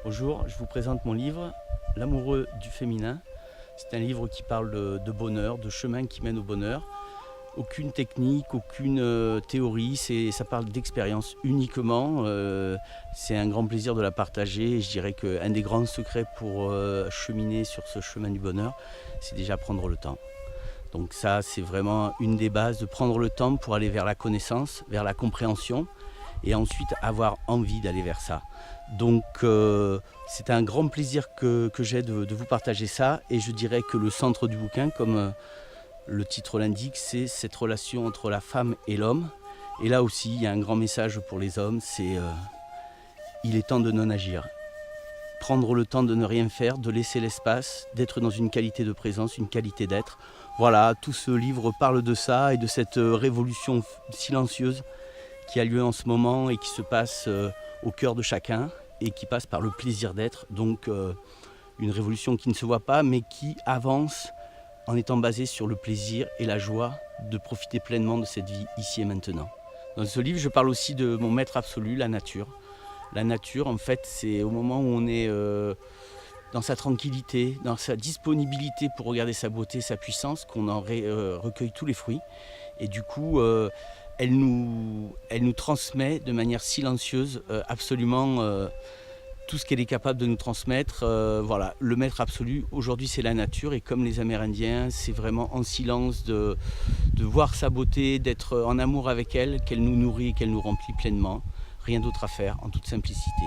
Bonjour, je vous présente mon livre « L'amoureux du féminin ». C'est un livre qui parle de bonheur, de chemin qui mène au bonheur. Aucune technique, aucune théorie, ça parle d'expérience uniquement. C'est un grand plaisir de la partager. Je dirais qu'un des grands secrets pour cheminer sur ce chemin du bonheur, c'est déjà prendre le temps. Donc ça, c'est vraiment une des bases, de prendre le temps pour aller vers la connaissance, vers la compréhension, et ensuite avoir envie d'aller vers ça. Donc c'est un grand plaisir que j'ai de vous partager ça, et je dirais que le centre du bouquin, comme le titre l'indique, c'est cette relation entre la femme et l'homme. Et là aussi, il y a un grand message pour les hommes, c'est il est temps de non agir. Prendre le temps de ne rien faire, de laisser l'espace, d'être dans une qualité de présence, une qualité d'être. Voilà, tout ce livre parle de ça et de cette révolution silencieuse qui a lieu en ce moment et qui se passe au cœur de chacun et qui passe par le plaisir d'être. Donc une révolution qui ne se voit pas mais qui avance en étant basée sur le plaisir et la joie de profiter pleinement de cette vie ici et maintenant. Dans ce livre, je parle aussi de mon maître absolu, la nature. La nature, en fait, c'est au moment où on est dans sa tranquillité, dans sa disponibilité pour regarder sa beauté, sa puissance, qu'on en recueille tous les fruits. Et du coup, elle nous transmet de manière silencieuse absolument tout ce qu'elle est capable de nous transmettre. Voilà, le maître absolu, aujourd'hui, c'est la nature. Et comme les Amérindiens, c'est vraiment en silence de voir sa beauté, d'être en amour avec elle, qu'elle nous nourrit et qu'elle nous remplit pleinement. Rien d'autre à faire, en toute simplicité.